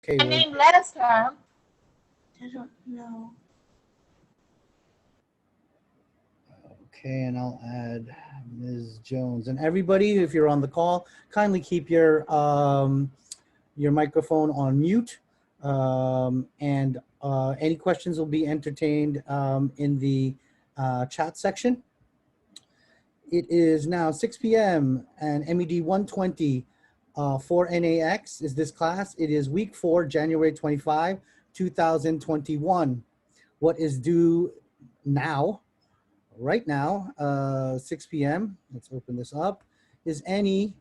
Okay. My name last time. I don't know. Okay, and I'll add Ms. Jones. And everybody, if you're on the call, kindly keep your microphone on mute. And any questions will be entertained in the chat section. It is now 6 p.m. and MED120 for NAX is this class. It is week 4, January 25, 2021. What is due now, right now, 6 p.m., let's open this up, is any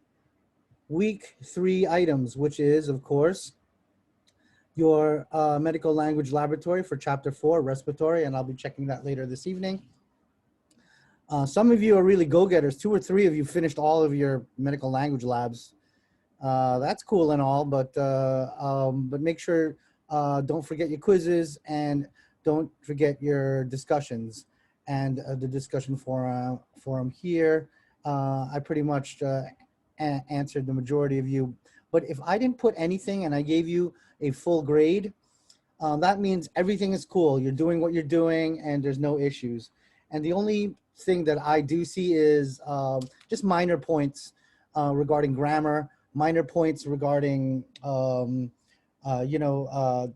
week 3 items, which is, of course, your medical language laboratory for chapter 4, respiratory, and I'll be checking that later this evening. Some of you are really go-getters. 2 or 3 of you finished all of your medical language labs. That's cool and all, but make sure, don't forget your quizzes and don't forget your discussions and the discussion forum here. I pretty much answered the majority of you, but if I didn't put anything and I gave you a full grade, that means everything is cool. You're doing what you're doing and there's no issues. And the only thing that I do see is just minor points regarding grammar, minor points regarding,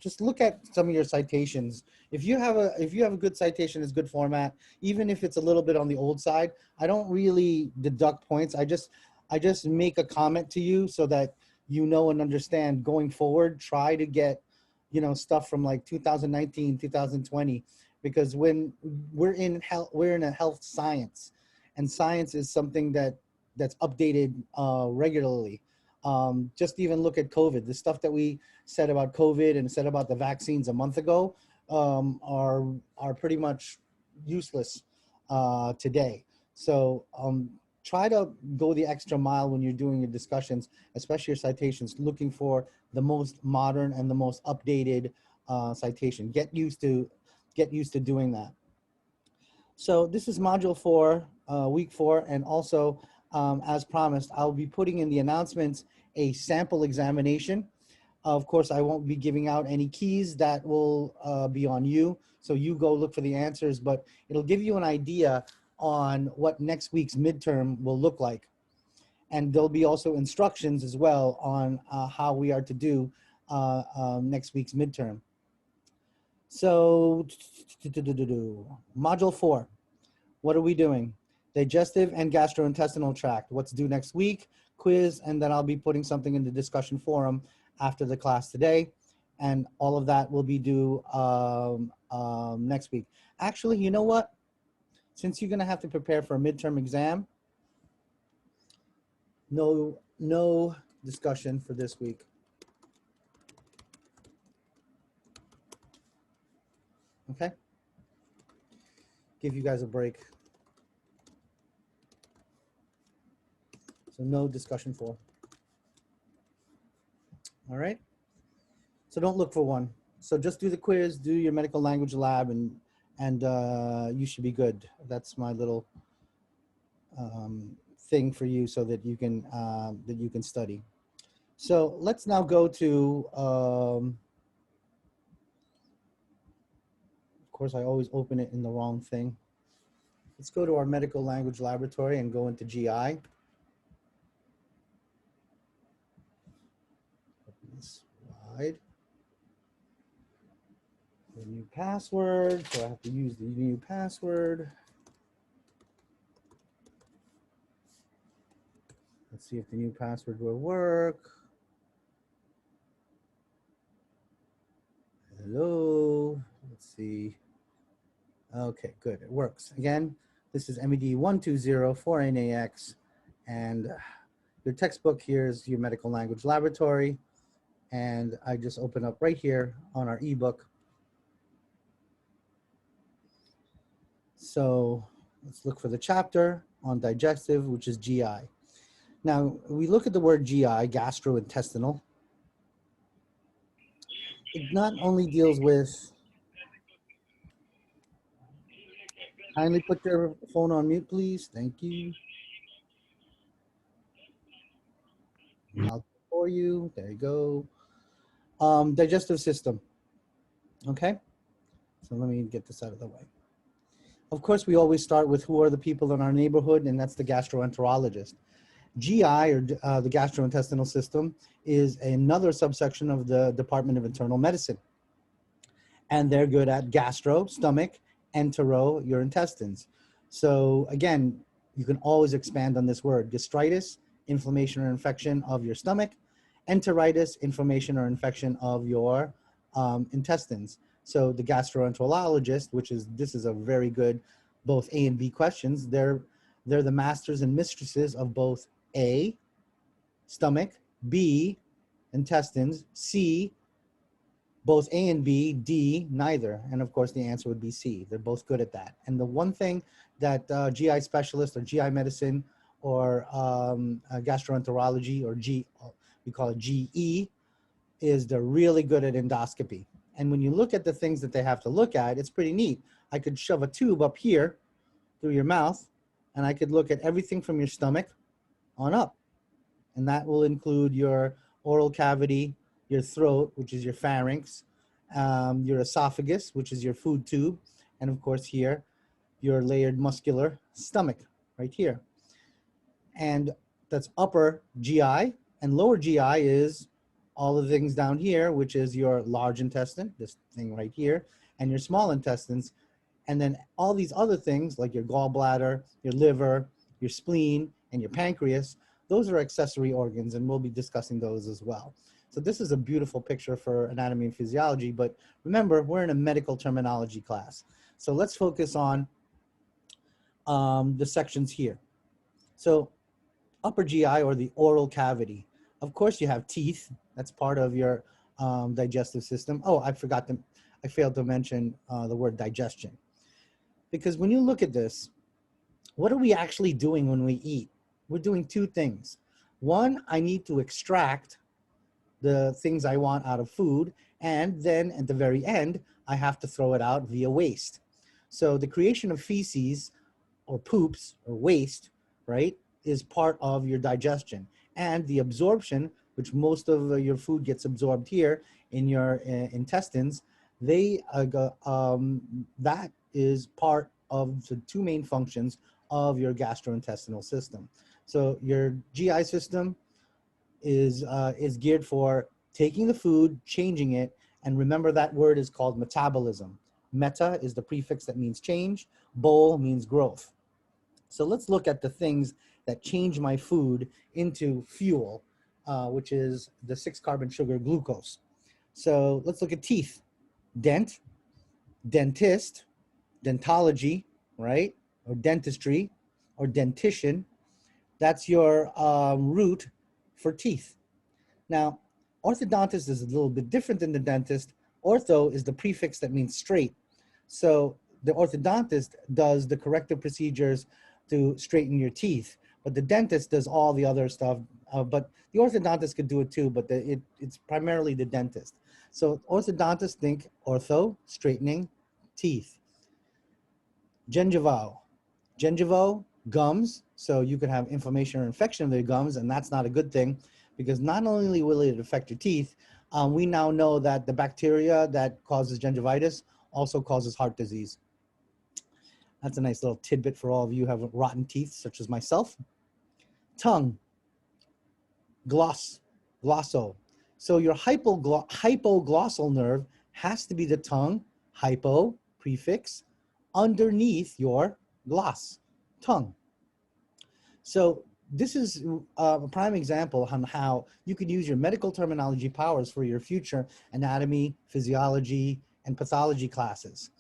just look at some of your citations. If you have a good citation, it's good format, even if it's a little bit on the old side, I don't really deduct points. I just make a comment to you so that you know and understand going forward. Try to get, stuff from like 2019, 2020, because when we're in a health science, and science is something that's updated regularly. Just even look at COVID. The stuff that we said about COVID and said about the vaccines a month ago are pretty much useless today. So try to go the extra mile when you're doing your discussions, especially your citations, looking for the most modern and the most updated citation. Get used to doing that. So this is module 4, week 4, and also as promised, I'll be putting in the announcements a sample examination. Of course, I won't be giving out any keys. That will be on you. So you go look for the answers, but it'll give you an idea on what next week's midterm will look like. And there'll be also instructions as well on how we are to do next week's midterm. So module 4, what are we doing? Digestive and gastrointestinal tract. What's due next week? Quiz, and then I'll be putting something in the discussion forum after the class today, and all of that will be due next week. Actually, you know what? Since you're gonna have to prepare for a midterm exam, no discussion for this week. Okay? Give you guys a break. So no discussion for. All right? So don't look for one. So just do the quiz, do your medical language lab, and you should be good. That's my little thing for you so that you can study. So let's now go to, of course, I always open it in the wrong thing. Let's go to our medical language laboratory and go into GI. Open this wide. The new password, so I have to use the new password. Let's see if the new password will work. Hello, let's see. Okay, good, it works. Again, this is MED120 for NAX, and your textbook here is your medical language laboratory, and I just open up right here on our ebook. So let's look for the chapter on digestive, which is GI. Now, we look at the word GI, gastrointestinal. It not only deals with, kindly put your phone on mute, please. Thank you. I'll for you. There you go. Digestive system. Okay, so let me get this out of the way. Of course, we always start with who are the people in our neighborhood, and that's the gastroenterologist. GI, or the gastrointestinal system, is another subsection of the Department of Internal Medicine. And they're good at gastro, stomach, entero, your intestines. So again, you can always expand on this word. Gastritis, inflammation or infection of your stomach. Enteritis, inflammation or infection of your intestines. So the gastroenterologist, this is a very good, both A and B questions. They're the masters and mistresses of both A, stomach, B, intestines, C, both A and B, D, neither. And of course, the answer would be C. They're both good at that. And the one thing that GI specialist or GI medicine or gastroenterology, or we call it GE, is they're really good at endoscopy. And when you look at the things that they have to look at, it's pretty neat. I could shove a tube up here through your mouth, and I could look at everything from your stomach on up. And that will include your oral cavity, your throat, which is your pharynx, your esophagus, which is your food tube, and of course here, your layered muscular stomach right here. And that's upper GI, and lower GI is all the things down here, which is your large intestine, this thing right here, and your small intestines. And then all these other things like your gallbladder, your liver, your spleen, and your pancreas, those are accessory organs, and we'll be discussing those as well. So this is a beautiful picture for anatomy and physiology, but remember, we're in a medical terminology class. So let's focus on the sections here. So upper GI, or the oral cavity. Of course, you have teeth. That's part of your digestive system. Oh, I failed to mention the word digestion. Because when you look at this, what are we actually doing when we eat? We're doing two things. One, I need to extract the things I want out of food, and then at the very end, I have to throw it out via waste. So the creation of feces or poops or waste, right, is part of your digestion. And the absorption, which most of your food gets absorbed here in your intestines, that is part of the two main functions of your gastrointestinal system. So your GI system is geared for taking the food, changing it, and remember that word is called metabolism. Meta is the prefix that means change, bol means growth. So let's look at the things that change my food into fuel, which is the 6-carbon sugar glucose. So let's look at teeth. Dent, dentist, dentology, right? Or dentistry, or dentition. That's your root for teeth. Now, orthodontist is a little bit different than the dentist. Ortho is the prefix that means straight. So the orthodontist does the corrective procedures to straighten your teeth, but the dentist does all the other stuff. But the orthodontist could do it too, but it's primarily the dentist. So orthodontists think ortho, straightening, teeth. Gingival, gums. So you could have inflammation or infection of the gums, and that's not a good thing, because not only will it affect your teeth, we now know that the bacteria that causes gingivitis also causes heart disease. That's a nice little tidbit for all of you who have rotten teeth, such as myself. Tongue, glosso. So your hypoglossal nerve has to be the tongue, hypo, prefix, underneath your gloss, tongue. So this is a prime example on how you could use your medical terminology powers for your future anatomy, physiology, and pathology classes.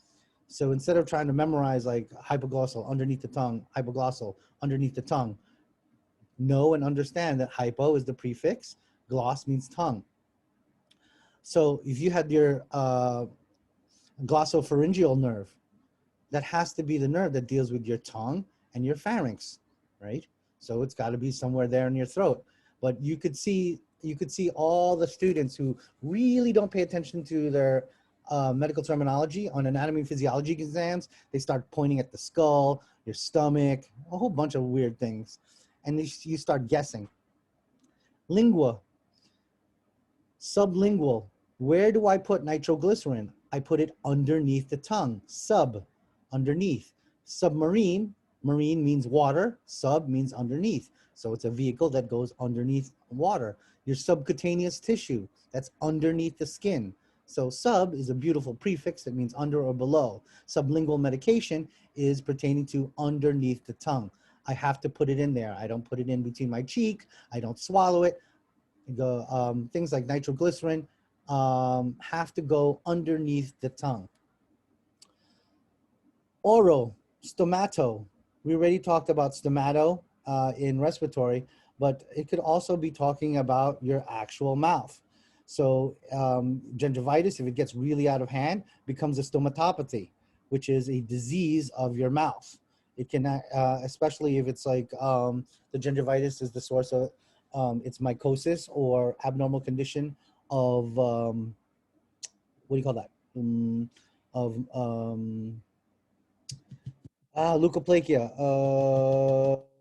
So instead of trying to memorize like hypoglossal underneath the tongue, hypoglossal underneath the tongue, know and understand that hypo is the prefix, gloss means tongue. So if you had your glossopharyngeal nerve, that has to be the nerve that deals with your tongue and your pharynx, right? So it's got to be somewhere there in your throat. But you could see all the students who really don't pay attention to their medical terminology on anatomy and physiology exams. They start pointing at the skull, your stomach, a whole bunch of weird things. And you start guessing. Lingua, sublingual, Where do I put nitroglycerin? I put it underneath the tongue, underneath. Submarine, marine means water, sub means underneath. So it's a vehicle that goes underneath water. Your subcutaneous tissue, that's underneath the skin. So sub is a beautiful prefix that means under or below. Sublingual medication is pertaining to underneath the tongue. I have to put it in there. I don't put it in between my cheek. I don't swallow it. Things like nitroglycerin have to go underneath the tongue. Oral, stomato. We already talked about stomato in respiratory, but it could also be talking about your actual mouth. So gingivitis, if it gets really out of hand, becomes a stomatopathy, which is a disease of your mouth. It can, especially if it's like the gingivitis is the source of it's mycosis or abnormal condition of, what do you call that? Leukoplakia.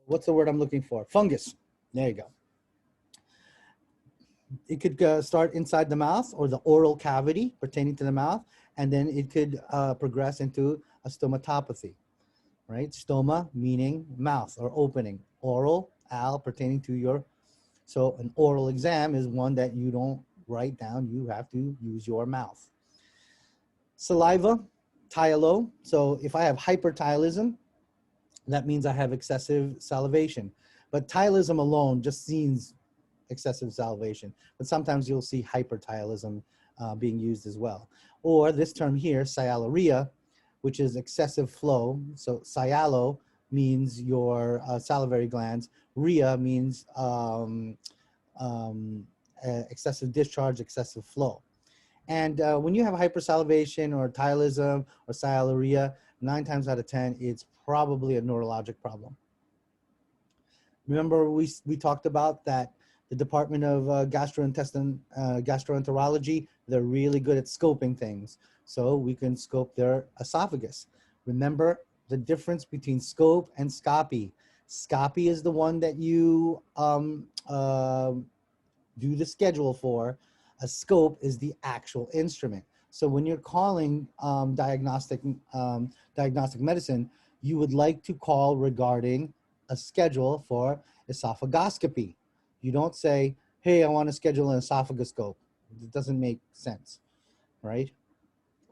What's the word I'm looking for? Fungus. There you go. It could start inside the mouth or the oral cavity pertaining to the mouth, and then it could progress into a stomatopathy, right? Stoma meaning mouth or opening. Oral, al pertaining to your, so an oral exam is one that you don't write down, you have to use your mouth. Saliva, tylo. So if I have hypertylism, that means I have excessive salivation. But tylism alone just means excessive salivation. But sometimes you'll see hypertylism being used as well. Or this term here, sialorrhea, which is excessive flow. So sialo means your salivary glands. Rhea means excessive discharge, excessive flow. And when you have hypersalivation or tylism or sialorrhea, 9 times out of 10, it's probably a neurologic problem. Remember we talked about that the Department of Gastroenterology, they're really good at scoping things. So we can scope their esophagus. Remember the difference between scope and scopy. Scopy is the one that you do the schedule for. A scope is the actual instrument. So when you're calling diagnostic medicine, you would like to call regarding a schedule for esophagoscopy. You don't say, hey, I want to schedule an esophagoscope. It doesn't make sense, right?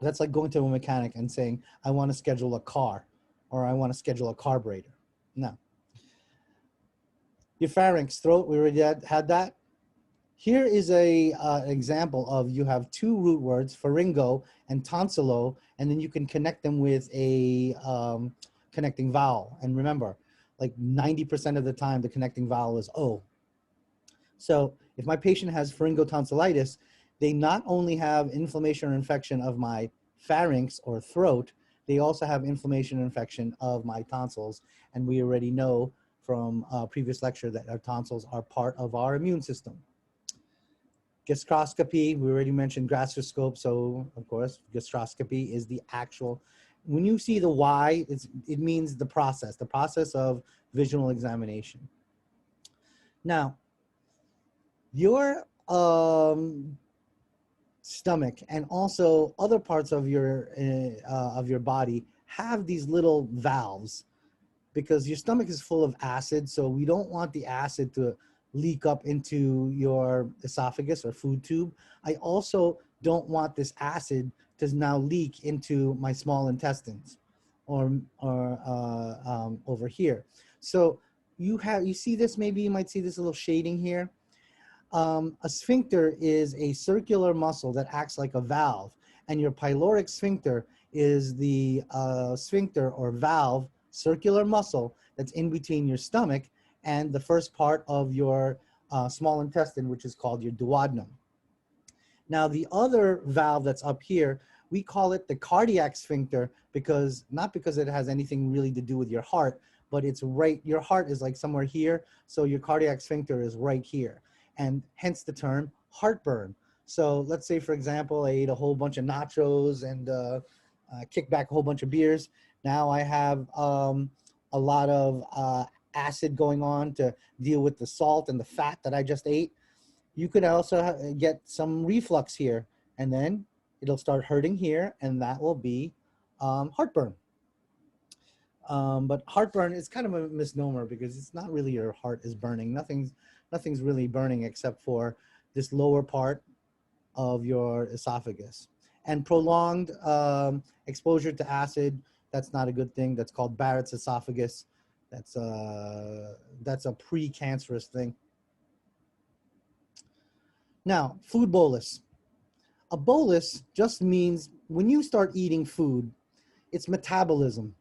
That's like going to a mechanic and saying, I want to schedule a car, or I want to schedule a carburetor. No. Your pharynx, throat, we already had that. Here is a example of, you have 2 root words, pharyngo and tonsillo, and then you can connect them with a connecting vowel. And remember, like 90% of the time, the connecting vowel is O. So if my patient has pharyngotonsillitis, they not only have inflammation or infection of my pharynx or throat, they also have inflammation or infection of my tonsils. And we already know from a previous lecture that our tonsils are part of our immune system. Gastroscopy, we already mentioned gastroscope, so of course, gastroscopy is the actual, when you see the Y, it means the process of visual examination. Now, your stomach and also other parts of your body have these little valves, because your stomach is full of acid, so we don't want the acid to leak up into your esophagus or food tube. I also don't want this acid to now leak into my small intestines or over here. So you see this, maybe you might see this little shading here. A sphincter is a circular muscle that acts like a valve, and your pyloric sphincter is the sphincter or valve, circular muscle that's in between your stomach and the first part of your small intestine, which is called your duodenum. Now, the other valve that's up here, we call it the cardiac sphincter, because not because it has anything really to do with your heart, but it's right, your heart is like somewhere here, so your cardiac sphincter is right here, and hence the term heartburn. So let's say, for example, I ate a whole bunch of nachos and kicked back a whole bunch of beers. Now I have a lot of acid going on to deal with the salt and the fat that I just ate. You could also get some reflux here, and then it'll start hurting here, and that will be heartburn. But heartburn is kind of a misnomer because it's not really your heart is burning. Nothing's really burning except for this lower part of your esophagus. And prolonged exposure to acid, that's not a good thing. That's called Barrett's esophagus. That's a precancerous thing. Now, food bolus. A bolus just means when you start eating food, it's metabolism.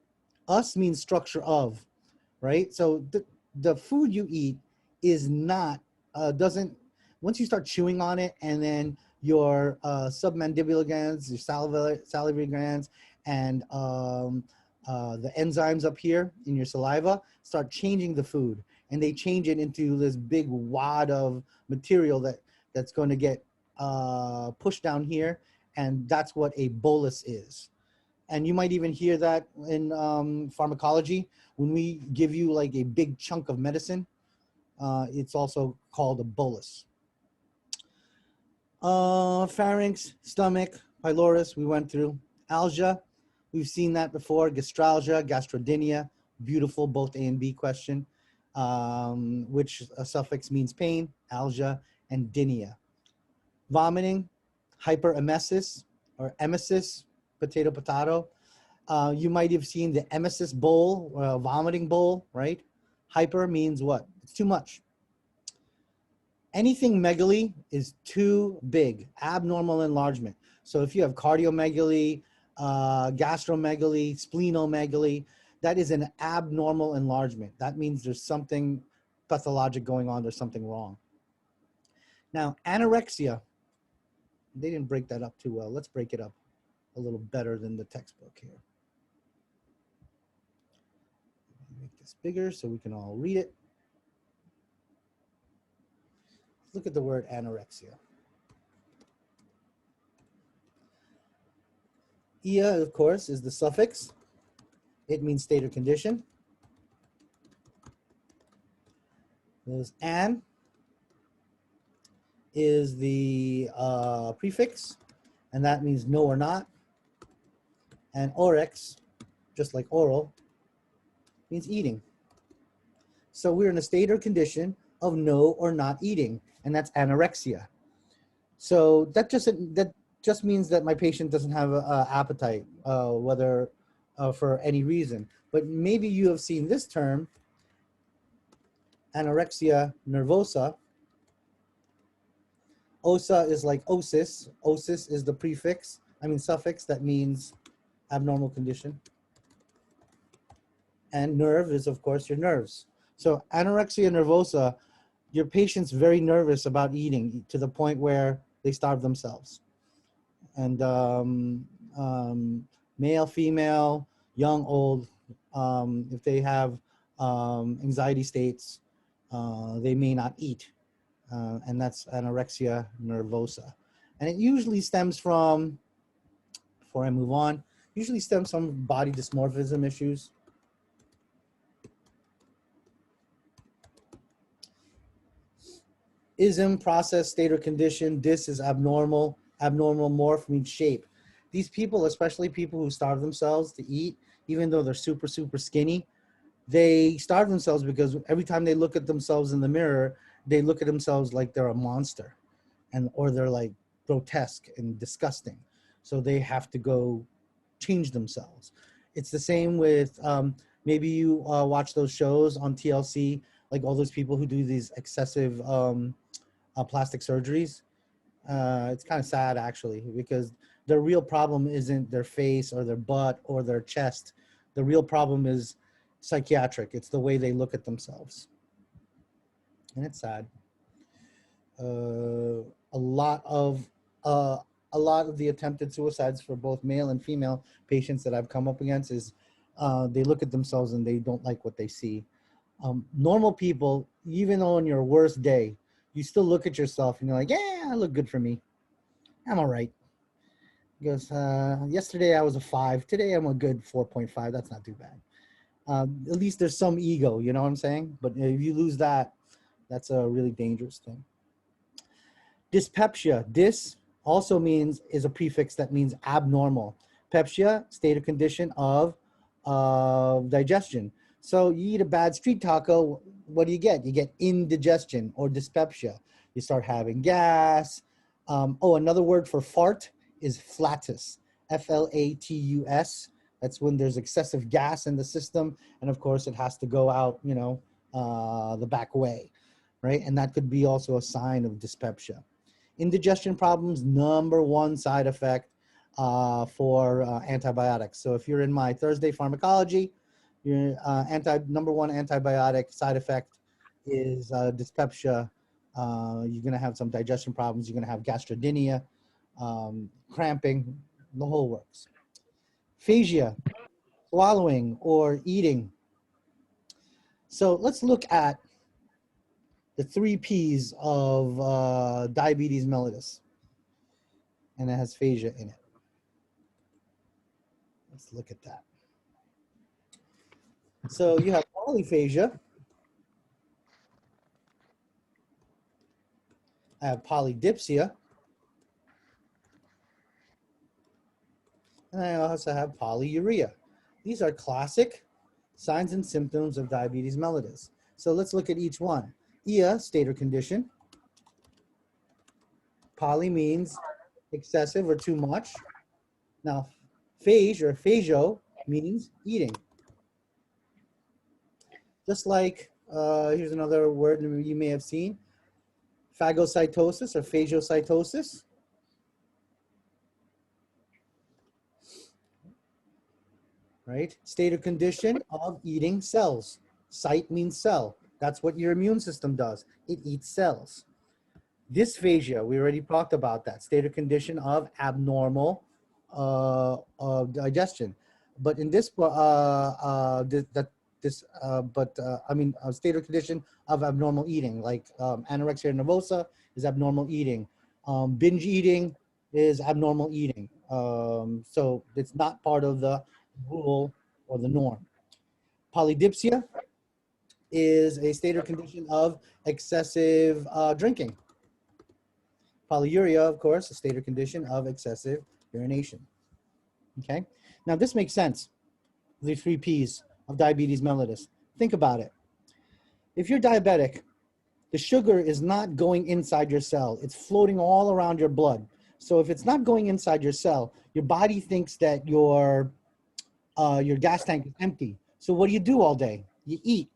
Us means structure of, right? So the food you eat is not, once you start chewing on it, and then your submandibular glands, your salivary glands, and the enzymes up here in your saliva start changing the food, and they change it into this big wad of material that's going to get pushed down here, and that's what a bolus is. And you might even hear that in pharmacology. When we give you like a big chunk of medicine, it's also called a bolus. Pharynx, stomach, pylorus, we went through. Algia, we've seen that before. Gastralgia, gastrodynia, beautiful, both A and B question, which a suffix means pain, algia, and dynia. Vomiting, hyperemesis or emesis, potato. You might have seen the emesis bowl, vomiting bowl, right? Hyper means what? It's too much. Anything megaly is too big, abnormal enlargement. So if you have cardiomegaly, gastromegaly, splenomegaly, that is an abnormal enlargement. That means there's something pathologic going on, there's something wrong. Now, anorexia, they didn't break that up too well. Let's break it up a little better than the textbook here. Make this bigger so we can all read it. Look at the word anorexia. Ia, of course, is the suffix. It means state or condition. There's an is the prefix, and that means no or not. And orex, just like oral, means eating. So we're in a state or condition of no or not eating, and that's anorexia. So that just means that my patient doesn't have an appetite, whether for any reason. But maybe you have seen this term, anorexia nervosa. Osa is like osis. Osis is the suffix that means abnormal condition. And nerve is, of course, your nerves. So anorexia nervosa, your patient's very nervous about eating to the point where they starve themselves. And male, female, young, old, if they have anxiety states, they may not eat. And that's anorexia nervosa. And it usually stems from, before I move on, usually stems from body dysmorphism issues. Ism, process, state or condition. Dis is abnormal. Abnormal. Morph means shape. These people, especially people who starve themselves to eat, even though they're super, super skinny, they starve themselves because every time they look at themselves in the mirror, they look at themselves like they're a monster, or they're like grotesque and disgusting. So they have to go change themselves. It's the same with, maybe you watch those shows on TLC, like all those people who do these excessive plastic surgeries. It's kind of sad, actually, because their real problem isn't their face or their butt or their chest. The real problem is psychiatric. It's the way they look at themselves. And it's sad. A lot of the attempted suicides for both male and female patients that I've come up against is they look at themselves and they don't like what they see. Normal people, even on your worst day, you still look at yourself and you're like, yeah, I look good for me. I'm all right. Because yesterday I was a 5. Today I'm a good 4.5. That's not too bad. At least there's some ego, you know what I'm saying? But if you lose that, that's a really dangerous thing. Dyspepsia. Dys also is a prefix that means abnormal. Pepsia, state or condition of digestion. So you eat a bad street taco, what do you get? You get indigestion or dyspepsia. You start having gas. Another word for fart is flatus, Flatus. That's when there's excessive gas in the system, and of course it has to go out, the back way, right? And that could be also a sign of dyspepsia. Indigestion problems, number one side effect for antibiotics. So if you're in my Thursday pharmacology, your number one antibiotic side effect is dyspepsia. You're going to have some digestion problems. You're going to have gastrodynia, cramping, the whole works. Phagia, swallowing or eating. So let's look at the 3 P's of diabetes mellitus. And it has phagia in it. Let's look at that. So you have polyphagia. I have polydipsia. And I also have polyuria. These are classic signs and symptoms of diabetes mellitus. So let's look at each one. Ia, state or condition. Poly means excessive or too much. Now, phage or phagio means eating. Just like, here's another word you may have seen, phagocytosis or phagocytosis. Right? State or condition of eating cells. Cyte means cell. That's what your immune system does. It eats cells. Dysphagia, we already talked about that. State or condition of abnormal digestion. But in this, state or condition of abnormal eating, like anorexia nervosa is abnormal eating. Binge eating is abnormal eating. So it's not part of the rule or the norm. Polydipsia is a state or condition of excessive drinking. Polyuria, of course, a state or condition of excessive urination. Okay, now this makes sense. The 3 P's of diabetes mellitus. Think about it. If you're diabetic, the sugar is not going inside your cell. It's floating all around your blood. So if it's not going inside your cell, your body thinks that your gas tank is empty. So what do you do all day? You eat.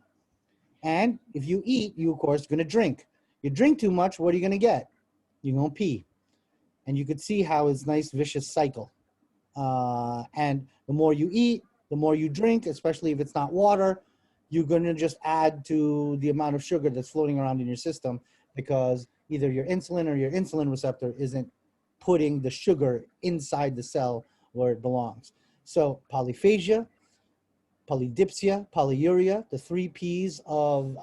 And if you eat, you, of course, are going to drink. You drink too much, what are you going to get? You're going to pee. And you could see how it's a nice vicious cycle. And the more you eat, the more you drink, especially if it's not water, you're going to just add to the amount of sugar that's floating around in your system because either your insulin or your insulin receptor isn't putting the sugar inside the cell where it belongs. So polyphagia, polydipsia, polyuria, the 3 P's of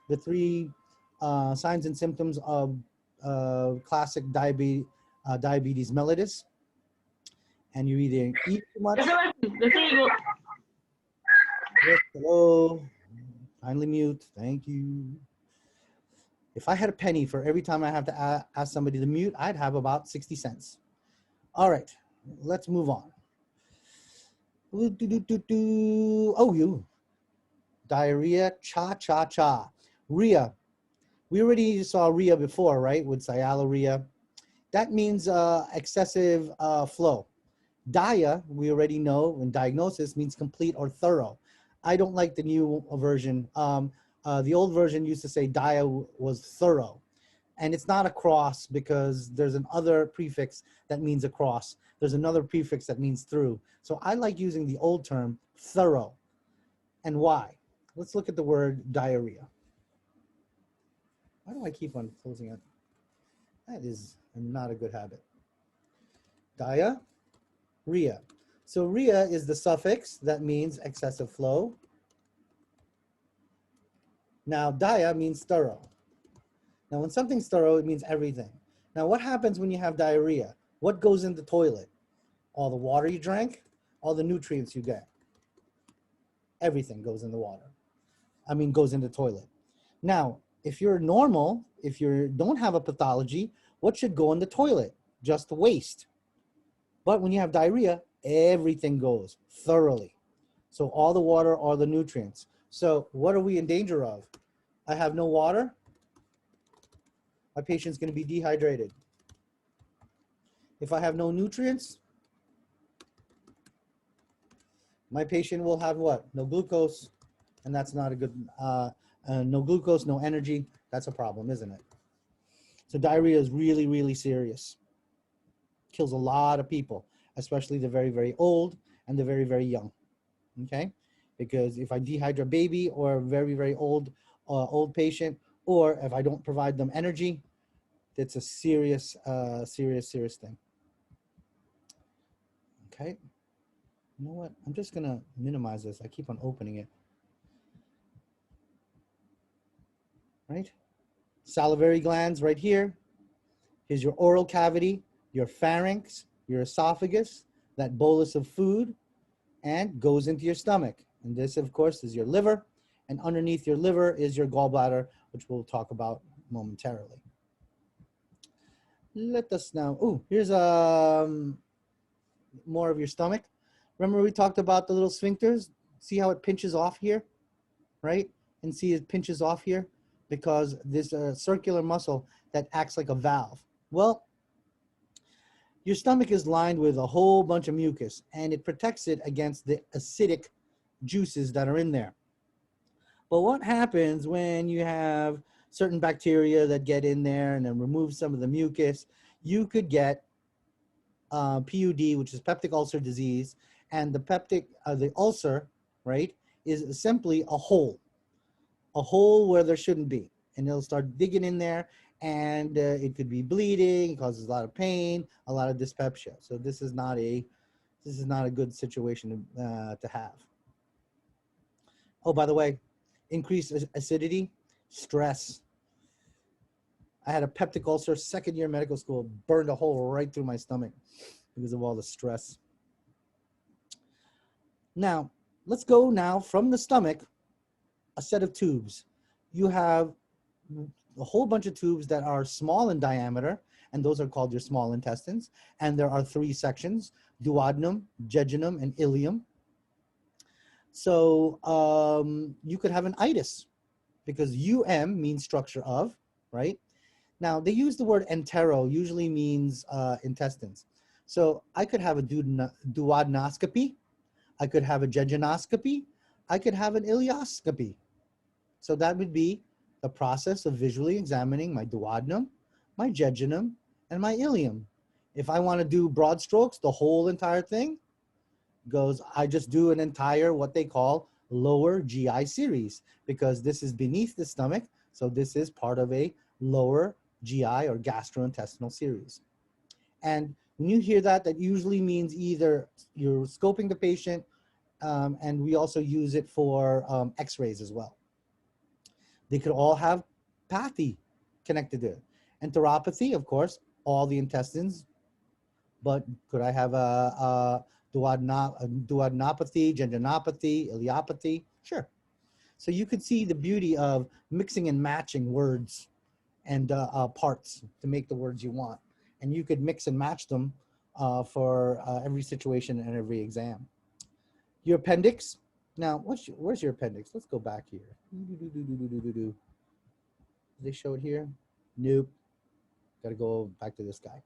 the 3 signs and symptoms of classic diabetes mellitus. And you either eat too much. Yes, hello. Kindly mute. Thank you. If I had a penny for every time I have to ask somebody to mute, I'd have about 60 cents. All right, let's move on. Oh, you. Diarrhea, cha. Rhea. We already saw rhea before, right? With sialorrhea. That means excessive flow. Dia, we already know in diagnosis, means complete or thorough. I don't like the new version. The old version used to say dia was thorough. And it's not a cross because there's another prefix that means across. There's another prefix that means through. So I like using the old term thorough. And why? Let's look at the word diarrhea. Why do I keep on closing it? That is not a good habit. Diarrhea. So rhea is the suffix that means excessive flow. Now dia means thorough. Now when something's thorough, it means everything. Now what happens when you have diarrhea? What goes in the toilet? All the water you drank, all the nutrients you get. Everything goes in the water. Goes in the toilet. Now, if you're normal, if you don't have a pathology, what should go in the toilet? just waste. But when you have diarrhea, everything goes thoroughly. So all the water, all the nutrients. So what are we in danger of? I have no water. My patient's going to be dehydrated. If I have no nutrients, my patient will have what? No glucose, and that's not a good, no glucose, no energy. That's a problem, isn't it? So diarrhea is really, really serious. Kills a lot of people, especially the very, very old and the very, very young, okay? Because if I dehydrate a baby or a very, very old patient, or if I don't provide them energy, it's a serious, serious thing. Okay. You know what? I'm just gonna minimize this. I keep on opening it. Right? Salivary glands right here. Here's your oral cavity, your pharynx, your esophagus, that bolus of food, and goes into your stomach. And this, of course, is your liver. And underneath your liver is your gallbladder, which we'll talk about momentarily. Let us now, oh, here's more of your stomach. Remember we talked about the little sphincters? See how it pinches off here, right? And see it pinches off here because there's a circular muscle that acts like a valve. Well, your stomach is lined with a whole bunch of mucus and it protects it against the acidic juices that are in there. But what happens when you have certain bacteria that get in there and then remove some of the mucus? You could get PUD, which is peptic ulcer disease, and the ulcer, right, is simply a hole where there shouldn't be, and it'll start digging in there, and it could be bleeding, it causes a lot of pain, a lot of dyspepsia. So this is not a good situation to have. Oh, by the way, increased acidity, stress. I had a peptic ulcer, second year medical school, burned a hole right through my stomach because of all the stress. Now, let's go now from the stomach, a set of tubes. You have a whole bunch of tubes that are small in diameter, and those are called your small intestines. And there are three sections: duodenum, jejunum, and ileum. So you could have an itis because UM means structure of, right? Now, they use the word entero, usually means intestines. So I could have a duodenoscopy, I could have a jejunoscopy, I could have an ileostomy. So that would be the process of visually examining my duodenum, my jejunum, and my ileum. If I want to do broad strokes, the whole entire thing goes, I just do an entire, what they call lower GI series, because this is beneath the stomach. So this is part of a lower GI or gastrointestinal series. And when you hear that, that usually means either you're scoping the patient, and we also use it for x-rays as well. They could all have pathy connected to it. Enteropathy, of course, all the intestines, but could I have a duodenopathy, jejunopathy, ileopathy? Sure. So you could see the beauty of mixing and matching words and parts to make the words you want. And you could mix and match them for every situation and every exam. Your appendix. Now, where's your appendix? Let's go back here. Do they show it here? Nope. Got to go back to this guy.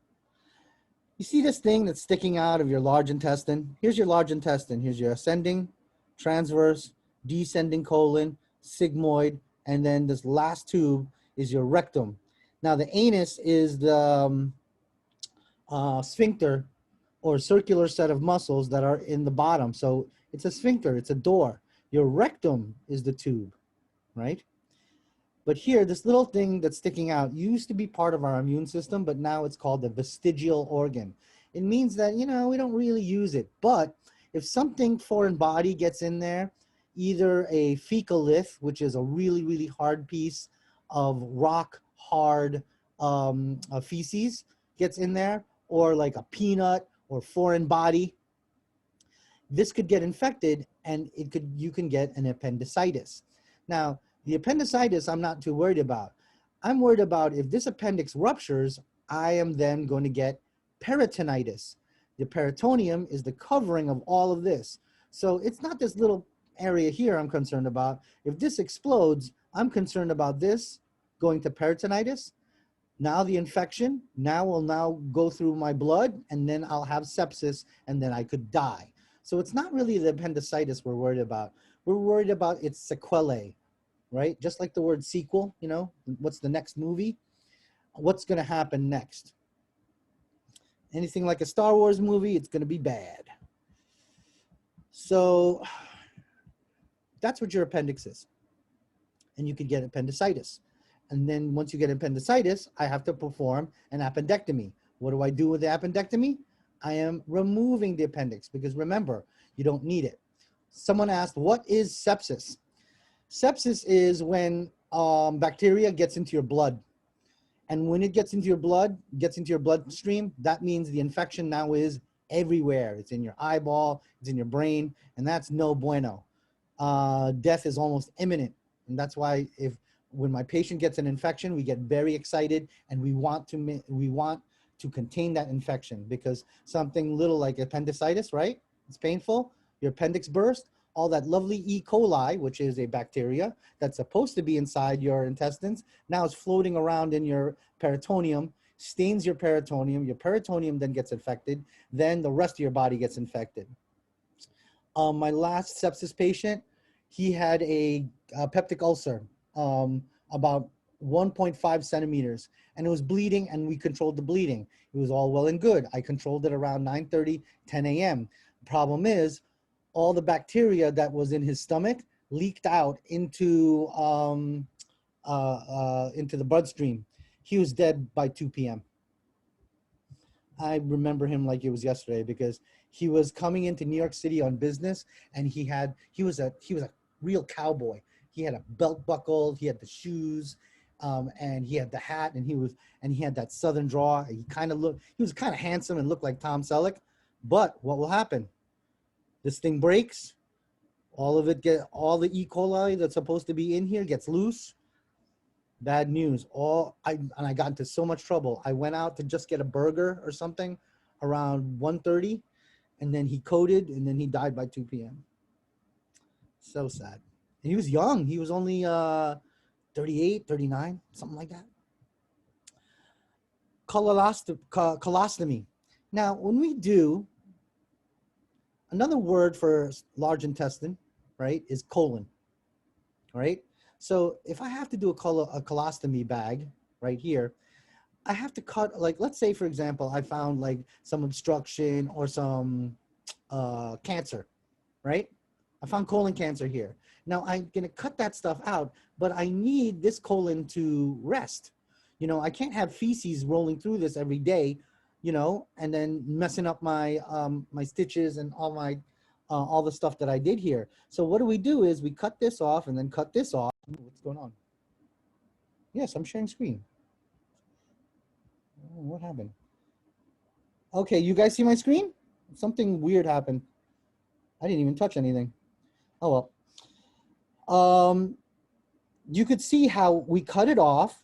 You see this thing that's sticking out of your large intestine? Here's your large intestine. Here's your ascending, transverse, descending colon, sigmoid, and then this last tube is your rectum. Now the anus is the sphincter or circular set of muscles that are in the bottom. So it's a sphincter, it's a door. Your rectum is the tube, right? But here, this little thing that's sticking out used to be part of our immune system, but now it's called the vestigial organ. It means that, you know, we don't really use it. But if something foreign body gets in there, either a fecalith, which is a really, really hard piece of rock hard feces gets in there, or like a peanut or foreign body, this could get infected and you can get an appendicitis. Now, the appendicitis, I'm not too worried about. I'm worried about if this appendix ruptures, I am then going to get peritonitis. The peritoneum is the covering of all of this. So it's not this little area here I'm concerned about. If this explodes, I'm concerned about this going to peritonitis. Now the infection will go through my blood, and then I'll have sepsis, and then I could die. So it's not really the appendicitis we're worried about. We're worried about its sequelae, right? Just like the word sequel, you know, what's the next movie? What's going to happen next? Anything like a Star Wars movie, it's going to be bad. So that's what your appendix is. And you could get appendicitis. And then once you get appendicitis, I have to perform an appendectomy. What do I do with the appendectomy? I am removing the appendix, because remember, you don't need it. Someone asked, what is sepsis? Sepsis is when bacteria gets into your blood. And when it gets into your blood, gets into your bloodstream, that means the infection now is everywhere. It's in your eyeball, it's in your brain, and that's no bueno. Death is almost imminent. And that's why when my patient gets an infection, we get very excited, and we want to contain that infection, because something little like appendicitis, right? It's painful. Your appendix burst. All that lovely E. coli, which is a bacteria that's supposed to be inside your intestines, now is floating around in your peritoneum, stains your peritoneum. Your peritoneum then gets infected. Then the rest of your body gets infected. My last sepsis patient, he had a peptic ulcer, about 1.5 centimeters, and it was bleeding, and we controlled the bleeding. It was all well and good. I controlled it around 9:30, 10 a.m. The problem is, all the bacteria that was in his stomach leaked out into the bloodstream. He was dead by 2 p.m. I remember him like it was yesterday, because he was coming into New York City on business, and he was a real cowboy. He had a belt buckle, he had the shoes, and he had the hat, and he had that southern draw. He was kind of handsome and looked like Tom Selleck. But what will happen? This thing breaks. All the E. coli that's supposed to be in here gets loose. Bad news. I got into so much trouble. I went out to just get a burger or something around 1:30, and then he coded, and then he died by 2 p.m. So sad. And he was young. He was only 38, 39, something like that. Colostomy. Now, when we do, another word for large intestine, right, is colon, right? So if I have to do a colostomy bag right here, I have to cut, like, let's say, for example, I found like some obstruction or some cancer, right? I found colon cancer here. Now I'm going to cut that stuff out, but I need this colon to rest. You know, I can't have feces rolling through this every day, you know, and then messing up my my stitches and all the stuff that I did here. So what do is we cut this off and then cut this off. Ooh, what's going on? Yes, I'm sharing screen. Oh, what happened? Okay, you guys see my screen? Something weird happened. I didn't even touch anything. Oh well. You could see how we cut it off,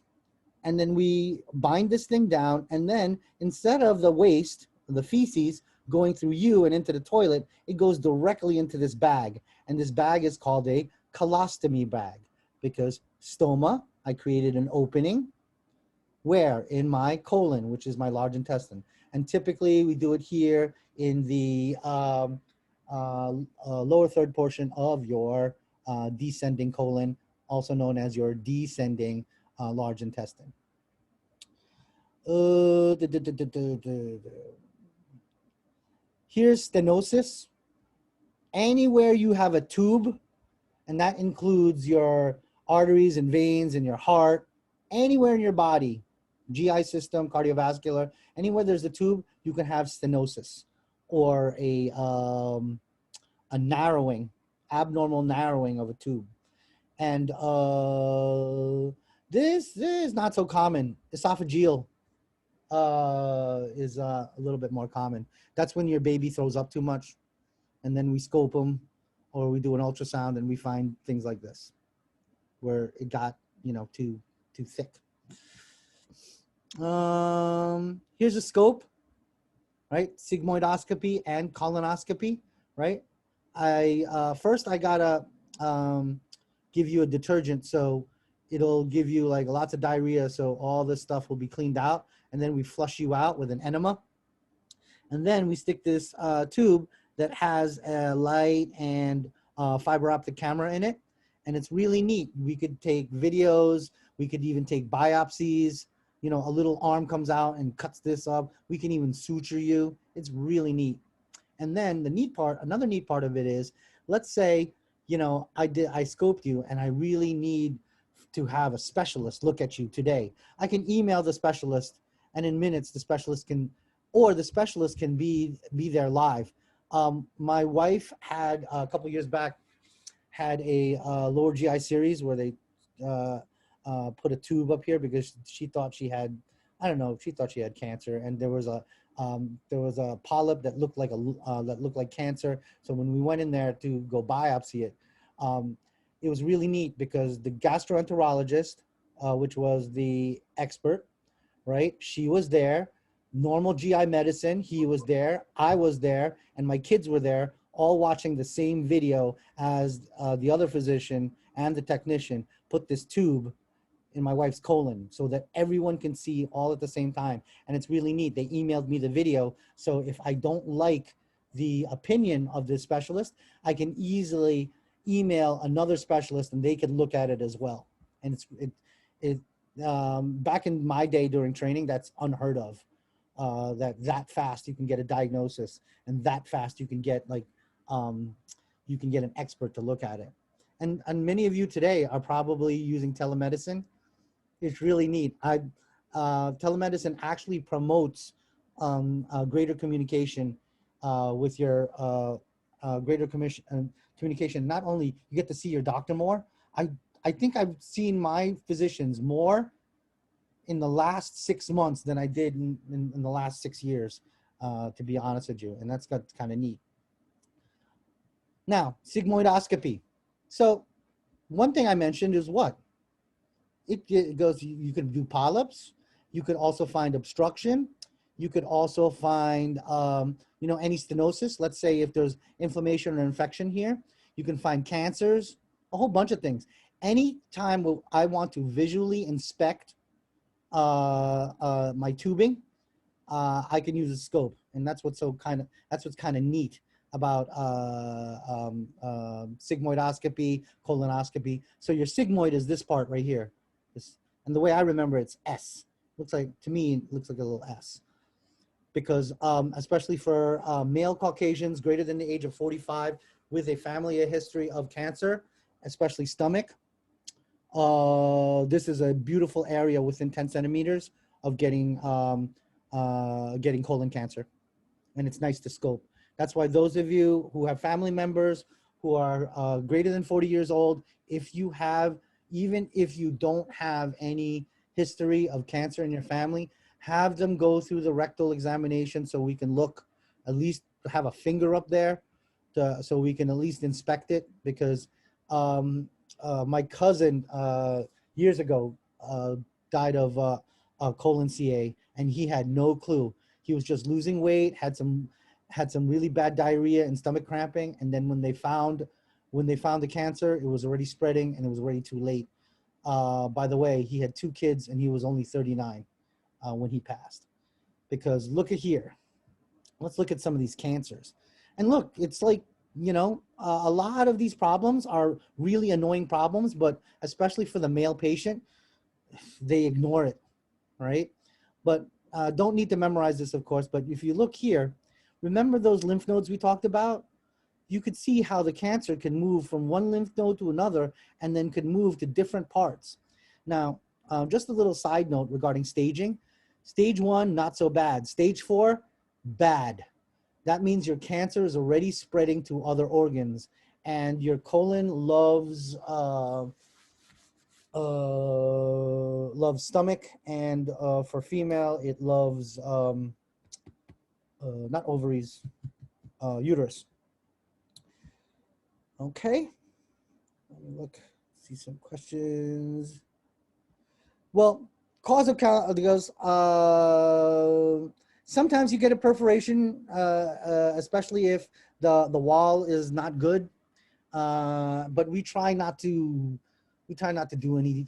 and then we bind this thing down, and then instead of the waste, the feces, going through you and into the toilet, it goes directly into this bag. And this bag is called a colostomy bag, because stoma, I created an opening. Where? In my colon, which is my large intestine. And typically we do it here in the lower third portion of your descending colon, also known as your descending large intestine. Here's stenosis. Anywhere you have a tube, and that includes your arteries and veins and your heart, anywhere in your body, GI system, cardiovascular, anywhere there's a tube, you can have stenosis, or a narrowing, abnormal narrowing of a tube. And this is not so common. Esophageal is a little bit more common. That's when your baby throws up too much, and then we scope them, or we do an ultrasound, and we find things like this, where it got, you know, too thick. Here's a scope. right? Sigmoidoscopy and colonoscopy, right? First I gotta give you a detergent, so it'll give you like lots of diarrhea, so all this stuff will be cleaned out, and then we flush you out with an enema, and then we stick this tube that has a light and fiber optic camera in it, and it's really neat. We could take videos, we could even take biopsies. You know, a little arm comes out and cuts this up. We can even suture you. It's really neat. And then the neat part, another neat part of it is, let's say, you know, I scoped you and I really need to have a specialist look at you today. I can email the specialist, and in minutes the specialist can, or the specialist can be there live. My wife had a couple years back had a lower GI series where they put a tube up here because she thought she had, I don't know, she thought she had cancer, and there was a polyp that looked like cancer. So when we went in there to go biopsy it, it was really neat because the gastroenterologist, which was the expert, right? She was there. Normal GI medicine, he was there, I was there, and my kids were there, all watching the same video as the other physician and the technician put this tube in my wife's colon so that everyone can see all at the same time. And it's really neat. They emailed me the video. So if I don't like the opinion of this specialist, I can easily email another specialist and they can look at it as well. And back in my day during training, that's unheard of. That fast you can get a diagnosis, and that fast you can get you can get an expert to look at it. And many of you today are probably using telemedicine. It's really neat. Telemedicine actually promotes greater communication with your communication. Not only you get to see your doctor more. I think I've seen my physicians more in the last 6 months than I did in the last 6 years, to be honest with you. And that's kind of neat. Now, sigmoidoscopy. So one thing I mentioned is what? It goes, you could do polyps. You could also find obstruction. You could also find, you know, any stenosis. Let's say if there's inflammation or infection here, you can find cancers, a whole bunch of things. Anytime I want to visually inspect my tubing, I can use a scope, and that's what's kind of neat about sigmoidoscopy, colonoscopy. So your sigmoid is this part right here, and the way I remember it's S. Looks like, to me, it looks like a little S, because especially for male Caucasians greater than the age of 45 with a family history of cancer, especially stomach. This is a beautiful area within 10 centimeters of getting colon cancer, and it's nice to scope. That's why those of you who have family members who are greater than 40 years old, even if you don't have any history of cancer in your family, have them go through the rectal examination so we can look, at least have a finger up there, so we can at least inspect it. Because my cousin years ago died of colon CA, and he had no clue. He was just losing weight, had some really bad diarrhea and stomach cramping, and then when they found the cancer, it was already spreading and it was already too late. By the way, he had 2 kids and he was only 39 when he passed. Because look at here. Let's look at some of these cancers. And look, it's like, you know, a lot of these problems are really annoying problems, but especially for the male patient, they ignore it, right? But don't need to memorize this, of course, but if you look here, remember those lymph nodes we talked about? You could see how the cancer can move from one lymph node to another and then could move to different parts. Now, just a little side note regarding staging. Stage 1, not so bad. Stage 4, bad. That means your cancer is already spreading to other organs, and your colon loves stomach, and for female, it loves not ovaries, uterus. Okay, let me look, see some questions. Well, cause of Sometimes you get a perforation, especially if the wall is not good. But we try not to do any,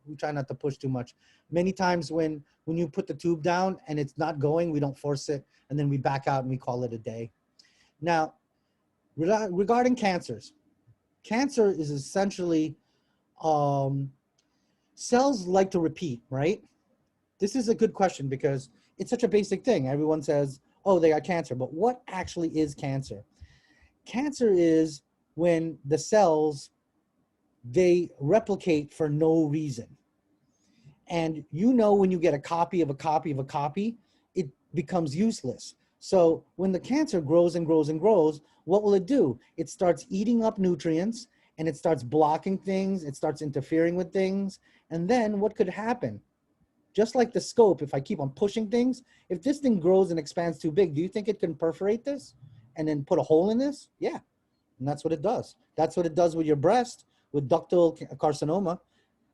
we try not to push too much. Many times when you put the tube down and it's not going, we don't force it, and then we back out and we call it a day. Now, regarding cancers, cancer is essentially, cells like to repeat, right? This is a good question because it's such a basic thing. Everyone says, oh, they got cancer, but what actually is cancer? Cancer is when the cells, they replicate for no reason. And when you get a copy of a copy of a copy, it becomes useless. So when the cancer grows and grows and grows, what will it do? It starts eating up nutrients, and it starts blocking things, it starts interfering with things. And then what could happen? Just like the scope, if I keep on pushing things, if this thing grows and expands too big, do you think it can perforate this and then put a hole in this? Yeah, and that's what it does. That's what it does with your breast, with ductal carcinoma.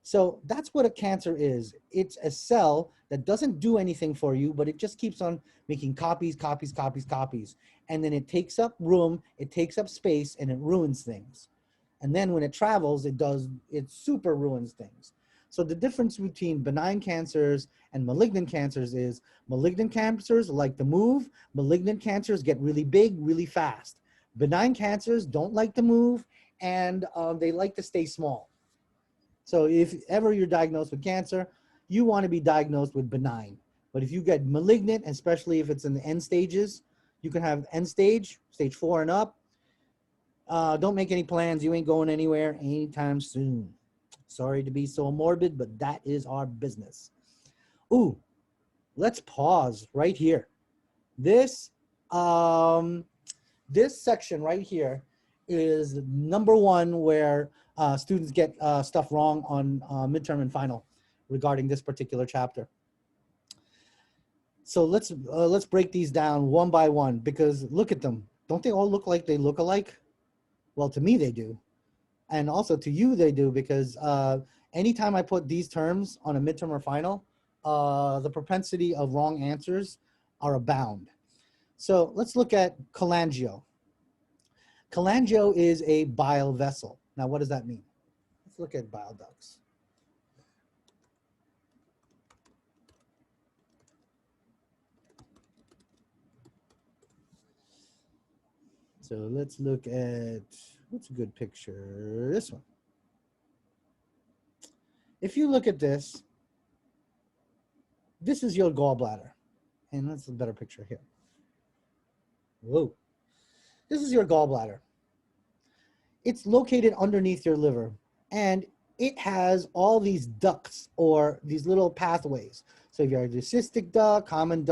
So that's what a cancer is. It's a cell that doesn't do anything for you, but it just keeps on making copies. And then it takes up room, it takes up space, and it ruins things. And then when it travels, it super ruins things. So the difference between benign cancers and malignant cancers is malignant cancers like to move. Malignant cancers get really big, really fast. Benign cancers don't like to move, and they like to stay small. So if ever you're diagnosed with cancer, you want to be diagnosed with benign. But if you get malignant, especially if it's in the end stages, you can have end stage, stage 4 and up. Don't make any plans. You ain't going anywhere anytime soon. Sorry to be so morbid, but that is our business. Ooh, let's pause right here. This section right here is number one where students get stuff wrong on midterm and final regarding this particular chapter. So let's break these down one by one, because look at them. Don't they all look like they look alike? Well, to me they do. And also to you they do, because anytime I put these terms on a midterm or final, the propensity of wrong answers are abound. So let's look at cholangio. Cholangio is a bile vessel. Now, what does that mean? Let's look at bile ducts. So let's look at, what's a good picture? This one. If you look at this, this is your gallbladder. And that's a better picture here. Whoa. This is your gallbladder. It's located underneath your liver, and it has all these ducts, or these little pathways. So if you have a cystic duct, common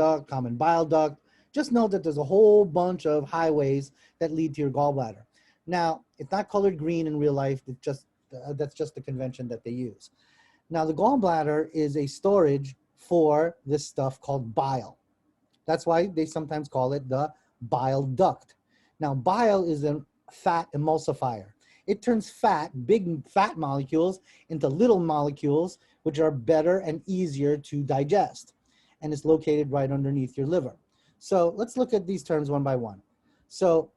bile duct, just know that there's a whole bunch of highways that lead to your gallbladder. Now, it's not colored green in real life. It's just that's just the convention that they use. Now, the gallbladder is a storage for this stuff called bile. That's why they sometimes call it the bile duct. Now, bile is a fat emulsifier. It turns big fat molecules into little molecules, which are better and easier to digest. And it's located right underneath your liver. So let's look at these terms one by one. So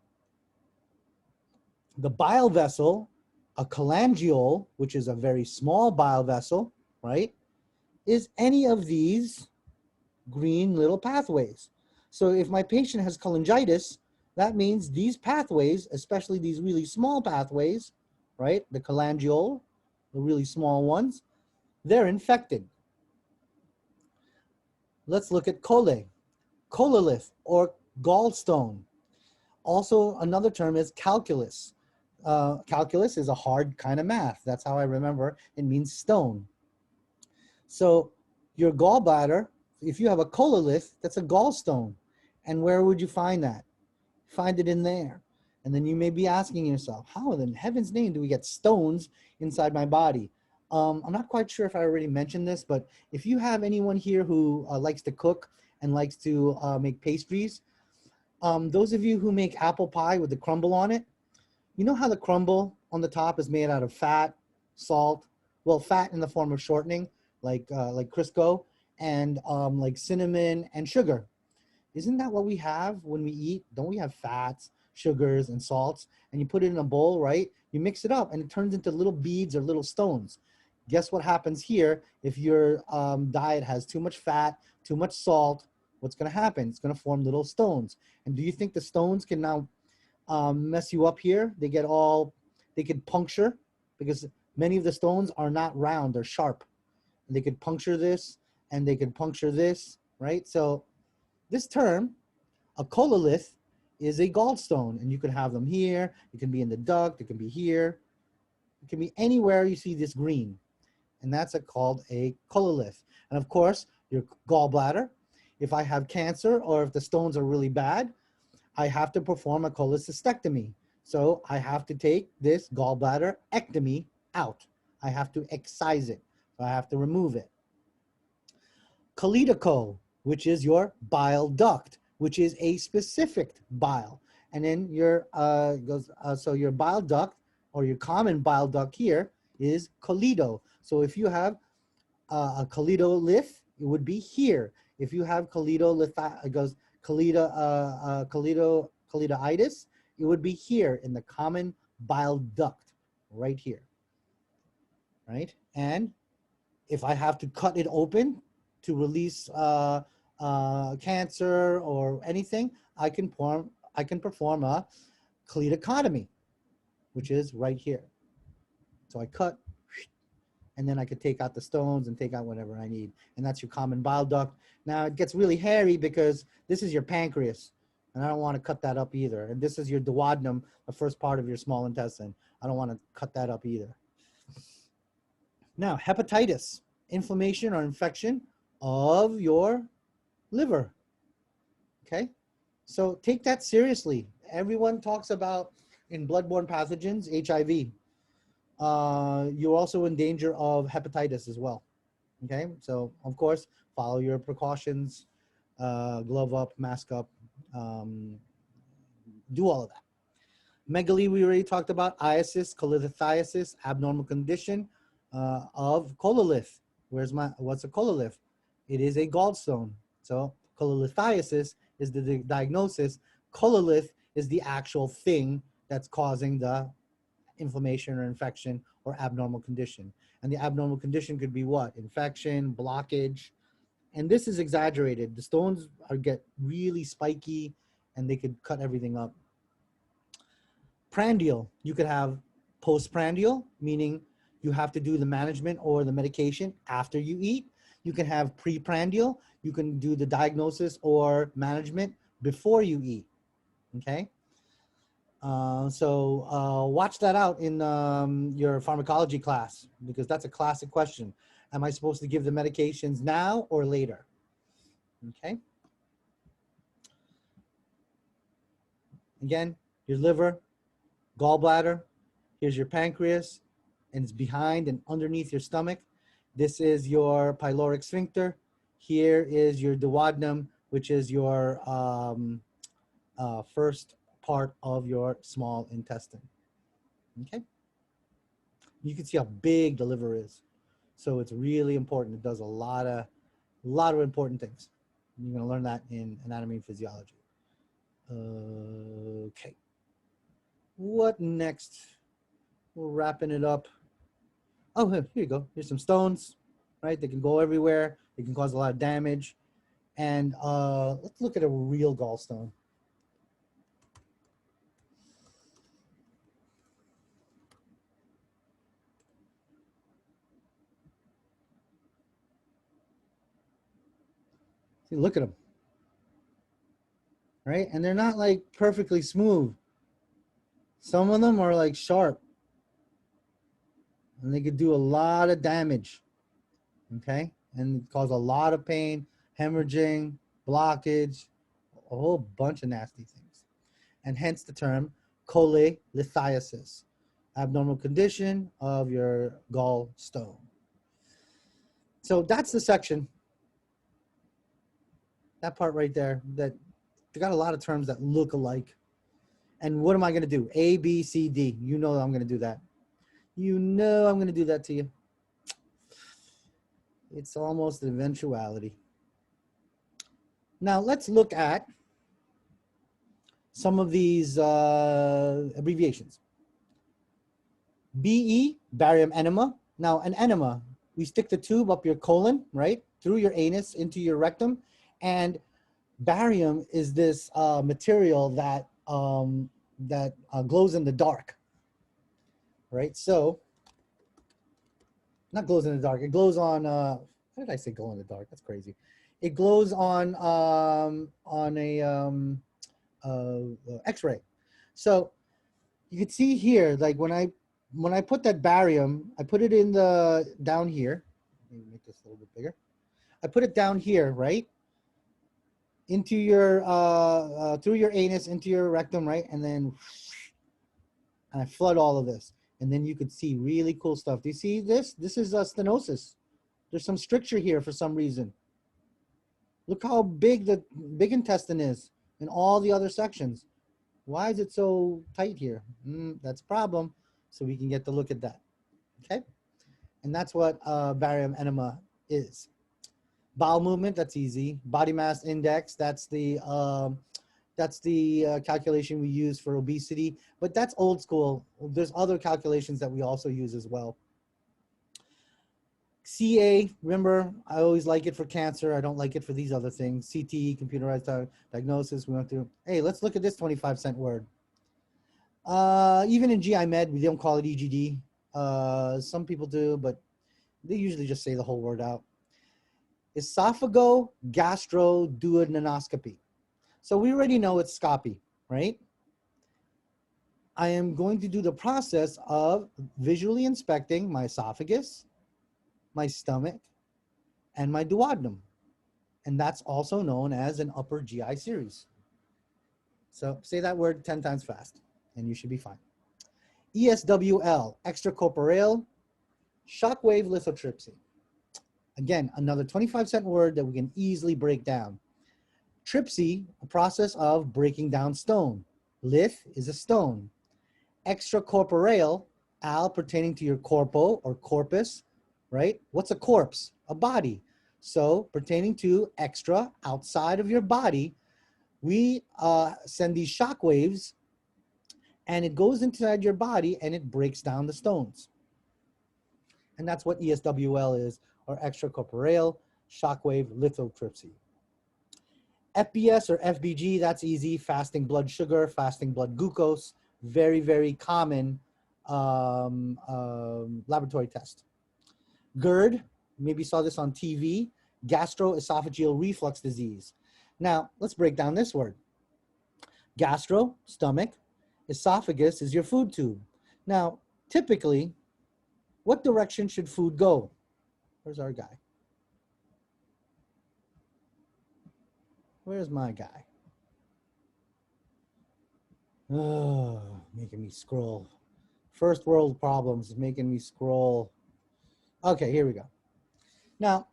the bile vessel, a cholangiole, which is a very small bile vessel, right, is any of these green little pathways. So if my patient has cholangitis, that means these pathways, especially these really small pathways, right, the cholangiole, the really small ones, they're infected. Let's look at cololith, or gallstone. Also, another term is calculus. Calculus is a hard kind of math. That's how I remember it means stone. So your gallbladder, if you have a cololith, that's a gallstone. And where would you find that? Find it in there. And then you may be asking yourself, how in heaven's name do we get stones inside my body? I'm not quite sure if I already mentioned this, but if you have anyone here who likes to cook and likes to make pastries, those of you who make apple pie with the crumble on it, you know how the crumble on the top is made out of fat, salt, well, fat in the form of shortening, like Crisco, and like cinnamon and sugar. Isn't that what we have when we eat? Don't we have fats, sugars, and salts? And you put it in a bowl, right? You mix it up and it turns into little beads or little stones. Guess what happens here? If your diet has too much fat, too much salt, what's going to happen? It's going to form little stones. And do you think the stones can now mess you up here? They could puncture, because many of the stones are not round, they're sharp. And they could puncture this and they could puncture this, right? So this term, a cololith, is a gallstone, and you can have them here. It can be in the duct. It can be here. It can be anywhere you see this green, and that's called a cololith. And of course, your gallbladder. If I have cancer or if the stones are really bad, I have to perform a cholecystectomy. So I have to take this gallbladder ectomy out. I have to excise it. So I have to remove it. Cholitico, which is your bile duct, which is a specific bile. And then your so your bile duct, or your common bile duct here, is cholito. So if you have a cholitolith, it would be here. If you have cholitoitis, it would be here in the common bile duct, right here, right? And if I have to cut it open to release cancer or anything, I can perform a cholitocotomy, which is right here. So I cut, and then I could take out the stones and take out whatever I need. And that's your common bile duct. Now it gets really hairy because this is your pancreas, and I don't want to cut that up either. And this is your duodenum, the first part of your small intestine. I don't want to cut that up either. Now, hepatitis, inflammation or infection of your liver. Okay, so take that seriously. Everyone talks about in bloodborne pathogens, HIV. You're also in danger of hepatitis as well. Okay, so of course, follow your precautions, glove up, mask up, do all of that. Megaly, we already talked about. Iasis, cholithiasis, abnormal condition of cololith. What's a cololith? It is a gallstone. So cholithiasis is the diagnosis. Cololith is the actual thing that's causing the inflammation or infection or abnormal condition. And the abnormal condition could be what? Infection, blockage. And this is exaggerated. The stones get really spiky and they could cut everything up. Prandial, you could have postprandial, meaning you have to do the management or the medication after you eat. You can have preprandial, you can do the diagnosis or management before you eat, okay? So watch that out in your pharmacology class, because that's a classic question. Am I supposed to give the medications now or later? Okay. Again, your liver, gallbladder, here's your pancreas, and it's behind and underneath your stomach. This is your pyloric sphincter. Here is your duodenum, which is your first part of your small intestine. Okay. You can see how big the liver is. So it's really important. It does a lot of important things. You're going to learn that in anatomy and physiology. Okay. What next? We're wrapping it up. Oh, here you go. Here's some stones, right? They can go everywhere. They can cause a lot of damage. And let's look at a real gallstone. See, look at them. Right? And they're not like perfectly smooth. Some of them are like sharp. And they could do a lot of damage. Okay? And cause a lot of pain, hemorrhaging, blockage, a whole bunch of nasty things. And hence the term cholelithiasis, abnormal condition of your gallstone. So that's the section. That part right there, that they got a lot of terms that look alike. And what am I going to do? A, B, C, D. You know I'm going to do that. You know I'm going to do that to you. It's almost an eventuality. Now let's look at some of these abbreviations. BE, barium enema. Now an enema, we stick the tube up your colon, right, through your anus into your rectum, and barium is this material that glows in the dark, right? So, not glows in the dark. It glows on. How did I say glow in the dark? That's crazy. It glows on a X-ray. So you can see here, like when I put that barium, I put it in the down here. Let me make this a little bit bigger. I put it down here, right? Into your through your anus into your rectum, right? And then I flood all of this, and then you could see really cool stuff. Do you see this? This is a stenosis. There's some stricture here for some reason. Look how big the big intestine is and all the other sections. Why is it so tight here? That's a problem. So we can get to look at that. Okay, and that's what barium enema is. Bowel movement, that's easy. Body mass index, that's the calculation we use for obesity, but that's old school. There's other calculations that we also use as well. CA, remember, I always like it for cancer. I don't like it for these other things. CT, computerized diagnosis. We went through. Hey, let's look at this 25-cent word. Even in GI Med, we don't call it EGD. Some people do, but they usually just say the whole word out. Esophago-gastroduodenoscopy. So we already know it's scopy, right? I am going to do the process of visually inspecting my esophagus, my stomach, and my duodenum. And that's also known as an upper GI series. So say that word 10 times fast, and you should be fine. ESWL, extracorporeal shockwave lithotripsy. Again, another 25-cent word that we can easily break down. Tripsy, a process of breaking down stone. Lith is a stone. Extracorporeal, al, pertaining to your corpo or corpus, right? What's a corpse? A body. So pertaining to extra, outside of your body, we send these shock waves and it goes inside your body and it breaks down the stones. And that's what ESWL is, or extracorporeal shockwave lithotripsy. FBS or FBG, that's easy. Fasting blood sugar, fasting blood glucose, very, very common laboratory test. GERD, maybe saw this on TV, gastroesophageal reflux disease. Now, let's break down this word. Gastro, stomach, esophagus is your food tube. Now, typically, what direction should food go? Where's our guy? Where's my guy? Oh, making me scroll. First world problems making me scroll. Okay, here we go. Now,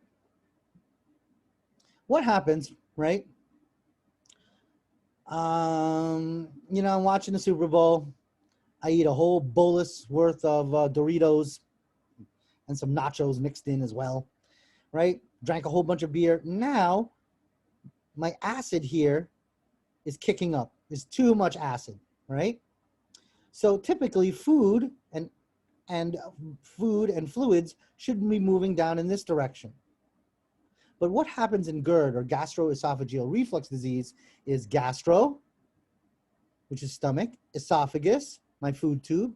what happens, right? I'm watching the Super Bowl. I eat a whole bolus worth of Doritos and some nachos mixed in as well, right? Drank a whole bunch of beer. Now, my acid here is kicking up. There's too much acid, right? So typically food and fluids should be moving down in this direction. But what happens in GERD, or gastroesophageal reflux disease, is gastro, which is stomach, esophagus, my food tube,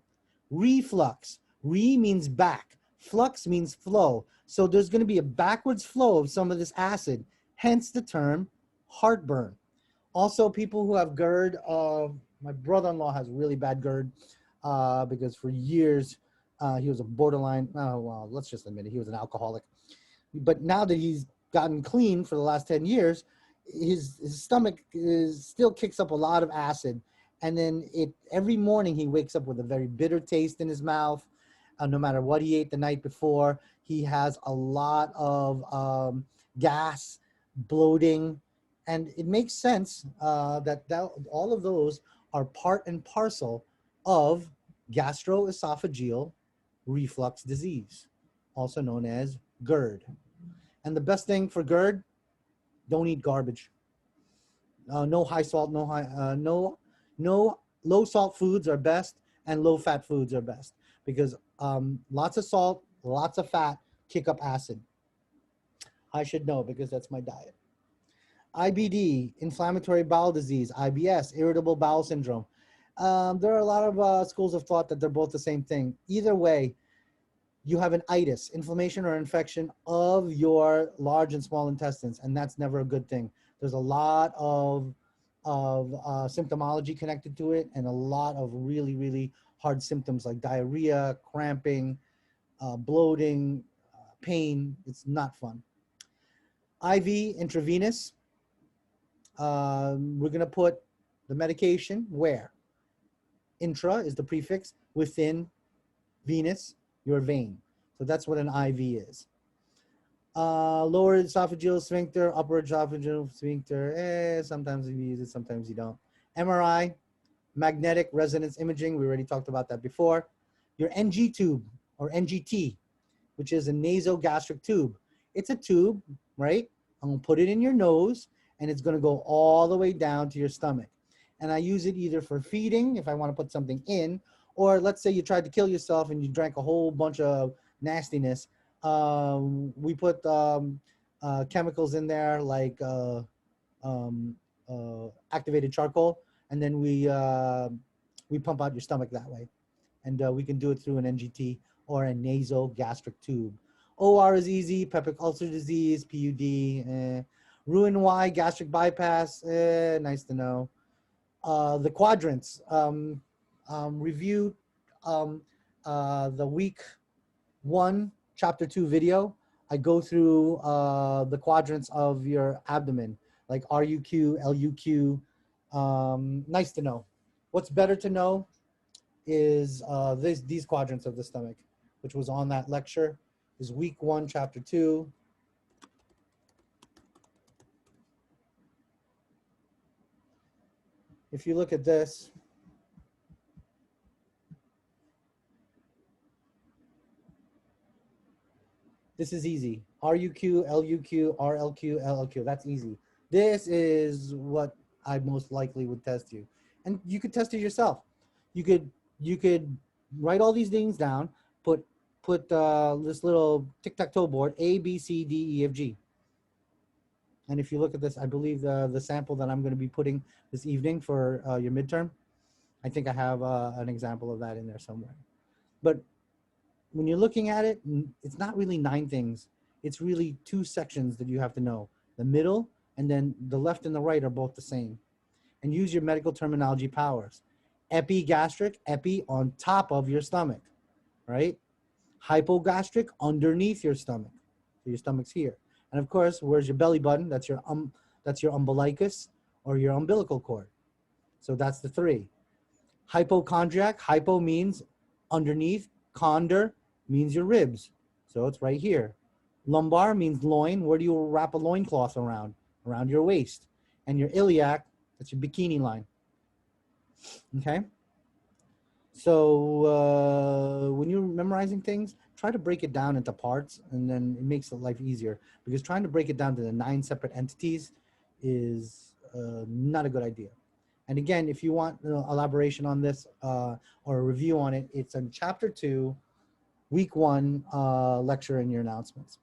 reflux. Re means back, flux means flow. So there's going to be a backwards flow of some of this acid, hence the term heartburn. Also, people who have GERD, my brother-in-law has really bad GERD because for years he was a borderline, well, let's just admit it, he was an alcoholic. But now that he's gotten clean for the last 10 years, his stomach still kicks up a lot of acid. And then every morning he wakes up with a very bitter taste in his mouth. No matter what he ate the night before, he has a lot of gas, bloating, and it makes sense that all of those are part and parcel of gastroesophageal reflux disease, also known as GERD. And the best thing for GERD, don't eat garbage. No high salt, no low salt foods are best, and low fat foods are best because lots of salt, lots of fat kick up acid. I should know because that's my diet. IBD, inflammatory bowel disease, IBS, irritable bowel syndrome. There are a lot of schools of thought that they're both the same thing. Either way, you have an itis, inflammation or infection of your large and small intestines, and that's never a good thing. There's a lot of symptomology connected to it, and a lot of really, really hard symptoms like diarrhea, cramping, bloating, pain. It's not fun. IV, intravenous. We're gonna put the medication where? Intra is the prefix, within venous, your vein. So that's what an IV is. Lower esophageal sphincter, upper esophageal sphincter. Sometimes you use it, sometimes you don't. MRI, magnetic resonance imaging. We already talked about that before. Your NG tube or NGT, which is a nasogastric tube. It's a tube, right? I'm gonna put it in your nose and it's gonna go all the way down to your stomach. And I use it either for feeding, if I wanna put something in, or let's say you tried to kill yourself and you drank a whole bunch of nastiness. We put chemicals in there like activated charcoal, and then we pump out your stomach that way. And we can do it through an NGT or a nasogastric tube. OR is easy, peptic ulcer disease, PUD, Roux-en-Y, gastric bypass, nice to know. The quadrants, review the week 1, chapter 2 video. I go through the quadrants of your abdomen, like RUQ, LUQ, nice to know. What's better to know is these quadrants of the stomach, which was on that lecture, is week 1, chapter 2. If you look at this, this is easy. RUQ, LUQ, RLQ, LLQ, that's easy. This is what I most likely would test you. And you could test it yourself. You could write all these things down, put this little tic-tac-toe board, A, B, C, D, E, F, G. And if you look at this, I believe the sample that I'm going to be putting this evening for your midterm, I think I have an example of that in there somewhere. But when you're looking at it, it's not really 9 things. It's really 2 sections that you have to know. The middle and then the left and the right are both the same. And use your medical terminology powers. Epigastric, epi on top of your stomach, right? Hypogastric underneath your stomach. So your stomach's here. And of course, where's your belly button? That's your umbilicus or your umbilical cord. So that's the 3. Hypochondriac, hypo means underneath, chonder means your ribs. So it's right here. Lumbar means loin. Where do you wrap a loincloth around? Around your waist. And your iliac, that's your bikini line. Okay? So when you're memorizing things, try to break it down into parts, and then it makes life easier. Because trying to break it down to the 9 separate entities is not a good idea. And again, if you want elaboration on this or a review on it, it's in chapter 2, week 1 lecture in your announcements.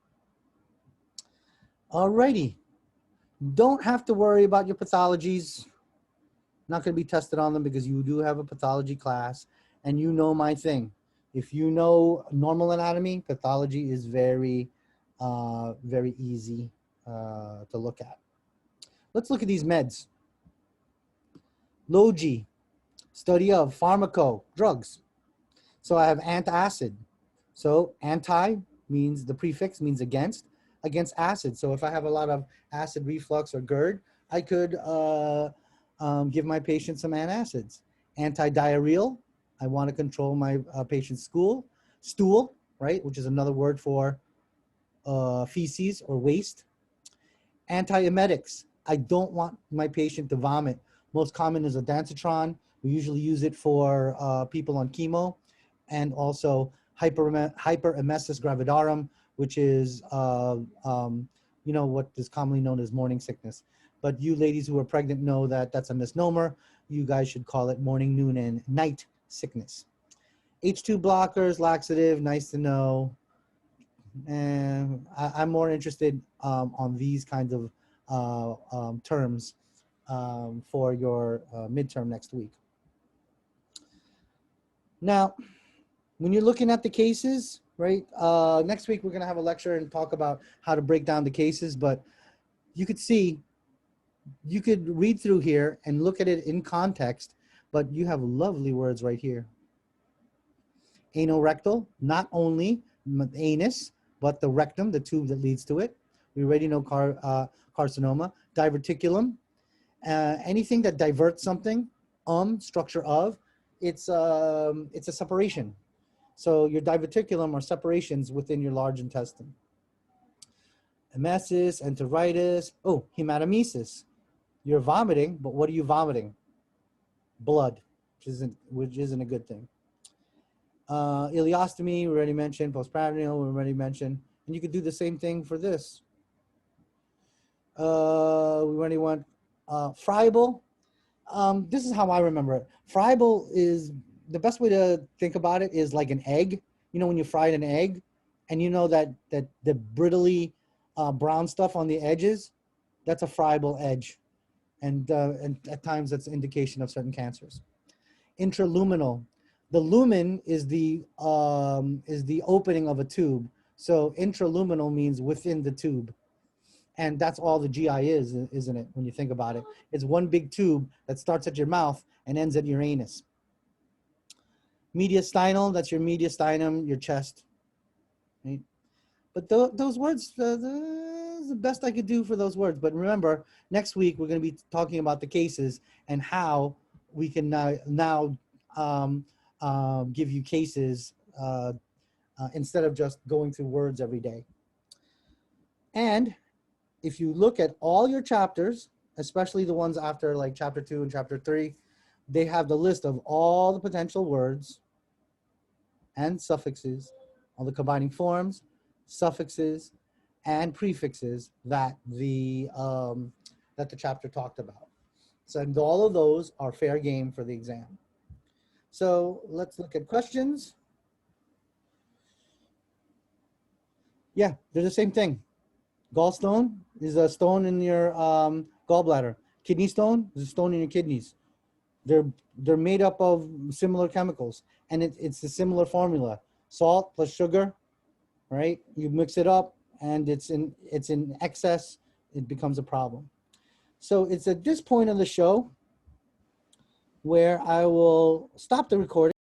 Alrighty. Don't have to worry about your pathologies. Not going to be tested on them because you do have a pathology class, and you know my thing. If you know normal anatomy, pathology is very, very easy to look at. Let's look at these meds. Logi, study of pharmaco, drugs. So I have antacid. So anti means the prefix means against acid. So if I have a lot of acid reflux or GERD, I could give my patient some antacids. Anti-Diarrheal, I want to control my patient's stool, right, which is another word for feces or waste. Antiemetics, I don't want my patient to vomit. Most common is ondansetron. We usually use it for people on chemo, and also hyperemesis gravidarum, which is what is commonly known as morning sickness. but you ladies who are pregnant know that that's a misnomer. You guys should call it morning, noon, and night sickness. H2 blockers, laxative, nice to know. And I'm more interested on these kinds of terms for your midterm next week. Now, when you're looking at the cases, right? Next week we're gonna have a lecture and talk about how to break down the cases, but you could see, you could read through here and look at it in context, but you have lovely words right here. Anorectal, not only anus, but the rectum, the tube that leads to it. We already know carcinoma. Diverticulum, anything that diverts something, structure of, it's a separation. So your diverticulum are separations within your large intestine. Emesis, enteritis, hematemesis. You're vomiting, but what are you vomiting? Blood, which isn't a good thing. Ileostomy, we already mentioned. Postprandial, we already mentioned. And you could do the same thing for this. We already went friable. This is how I remember it. Friable is, the best way to think about it is like an egg. You know when you fried an egg, and you know that the brittly brown stuff on the edges, that's a friable edge. And at times that's an indication of certain cancers. Intraluminal. The lumen is the opening of a tube. So intraluminal means within the tube. And that's all the GI is, isn't it, when you think about it? It's one big tube that starts at your mouth and ends at your anus. Mediastinal, that's your mediastinum, your chest. Right? But those words, the best I could do for those words. But remember, next week we're going to be talking about the cases and how we can now give you cases instead of just going through words every day. And if you look at all your chapters, especially the ones after like chapter 2 and chapter 3, they have the list of all the potential words and suffixes, all the combining forms, suffixes, and prefixes that the chapter talked about. So and all of those are fair game for the exam. So let's look at questions. Yeah, they're the same thing. Gallstone is a stone in your gallbladder. Kidney stone is a stone in your kidneys. They're made up of similar chemicals, and it's a similar formula. Salt plus sugar, right? You mix it up, and it's in excess. It becomes a problem. So it's at this point of the show where I will stop the recording.